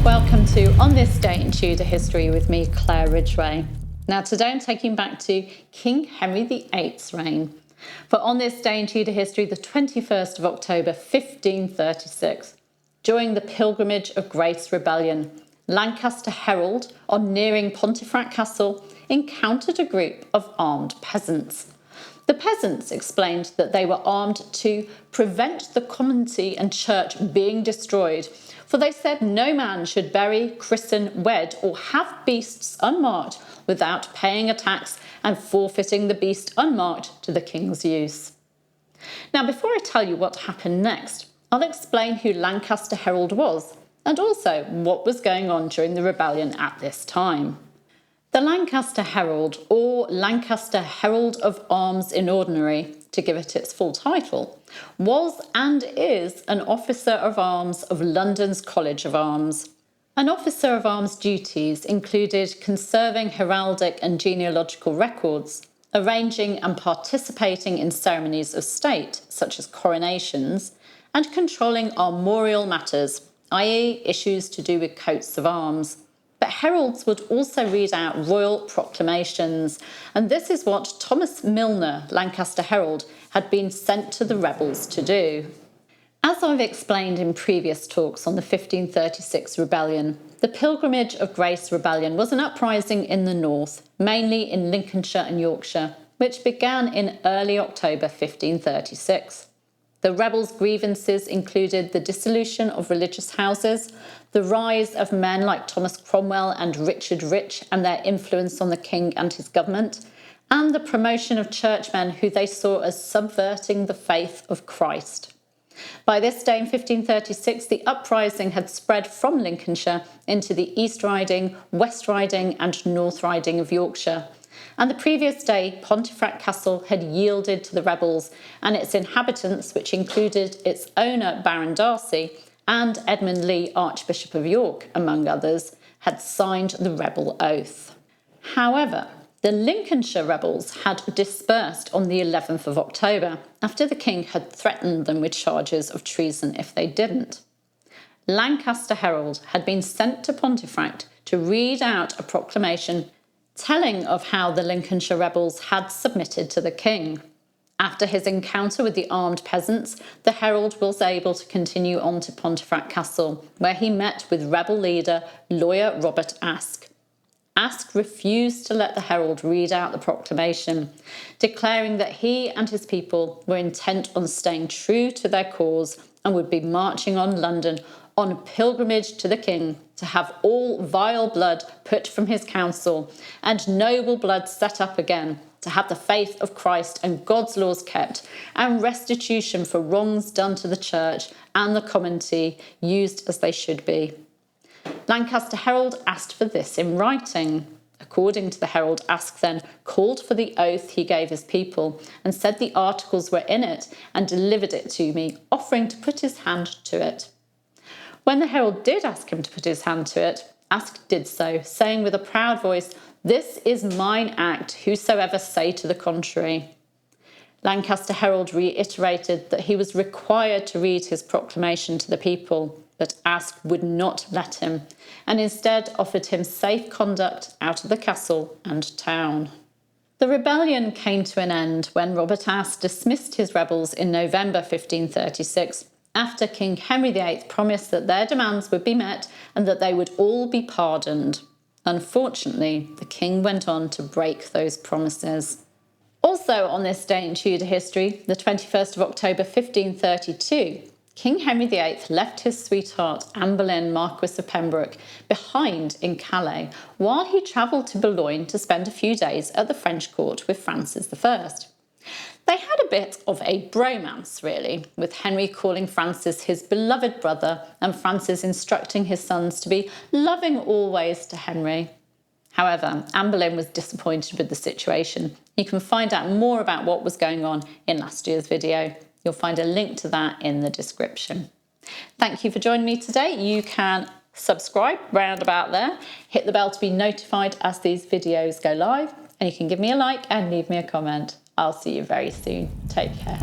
Welcome to On This Day in Tudor History with me, Claire Ridgway. Now today I'm taking you back to King Henry VIII's reign. For On This Day in Tudor History, the 21st of October 1536, during the Pilgrimage of Grace Rebellion, Lancaster Herald, on nearing Pontefract Castle, encountered a group of armed peasants. The peasants explained that they were armed to prevent the commonty and church being destroyed, for they said no man should bury, christen, wed, or have beasts unmarked without paying a tax and forfeiting the beast unmarked to the king's use. Now, before I tell you what happened next, I'll explain who Lancaster Herald was and also what was going on during the rebellion at this time. The Lancaster Herald, or Lancaster Herald of Arms in Ordinary, to give it its full title, was and is an officer of arms of London's College of Arms. An officer of arms' duties included conserving heraldic and genealogical records, arranging and participating in ceremonies of state, such as coronations, and controlling armorial matters, i.e. issues to do with coats of arms. But heralds would also read out royal proclamations, and this is what Thomas Milner, Lancaster Herald, had been sent to the rebels to do. As I've explained in previous talks on the 1536 rebellion, the Pilgrimage of Grace Rebellion was an uprising in the north, mainly in Lincolnshire and Yorkshire, which began in early October 1536. The rebels' grievances included the dissolution of religious houses, the rise of men like Thomas Cromwell and Richard Rich and their influence on the king and his government, and the promotion of churchmen who they saw as subverting the faith of Christ. By this day in 1536, the uprising had spread from Lincolnshire into the East Riding, West Riding and North Riding of Yorkshire. And the previous day, Pontefract Castle had yielded to the rebels, and its inhabitants, which included its owner Baron Darcy and Edmund Lee, Archbishop of York, among others, had signed the rebel oath. However, the Lincolnshire rebels had dispersed on the 11th of October, after the king had threatened them with charges of treason if they didn't. Lancaster Herald had been sent to Pontefract to read out a proclamation telling of how the Lincolnshire rebels had submitted to the king. After his encounter with the armed peasants, the herald was able to continue on to Pontefract Castle, where he met with rebel leader, lawyer Robert Aske. Aske refused to let the herald read out the proclamation, declaring that he and his people were intent on staying true to their cause and would be marching on London on a pilgrimage to the king to have all vile blood put from his council and noble blood set up again, to have the faith of Christ and God's laws kept, and restitution for wrongs done to the church and the commonty used as they should be. Lancaster Herald asked for this in writing. According to the Herald, Aske then called for the oath he gave his people and said the articles were in it and delivered it to me, offering to put his hand to it. When the herald did ask him to put his hand to it, Aske did so, saying with a proud voice, "This is mine act, whosoever say to the contrary." Lancaster Herald reiterated that he was required to read his proclamation to the people, but Aske would not let him, and instead offered him safe conduct out of the castle and town. The rebellion came to an end when Robert Aske dismissed his rebels in November 1536, after King Henry VIII promised that their demands would be met and that they would all be pardoned. Unfortunately, the king went on to break those promises. Also on this day in Tudor history, the 21st of October 1532, King Henry VIII left his sweetheart Anne Boleyn, Marquess of Pembroke, behind in Calais while he travelled to Boulogne to spend a few days at the French court with Francis I. They had a bit of a bromance, really, with Henry calling Francis his beloved brother and Francis instructing his sons to be loving always to Henry. However, Anne Boleyn was disappointed with the situation. You can find out more about what was going on in last year's video. You'll find a link to that in the description. Thank you for joining me today. You can subscribe round about there, hit the bell to be notified as these videos go live, and you can give me a like and leave me a comment. I'll see you very soon. Take care.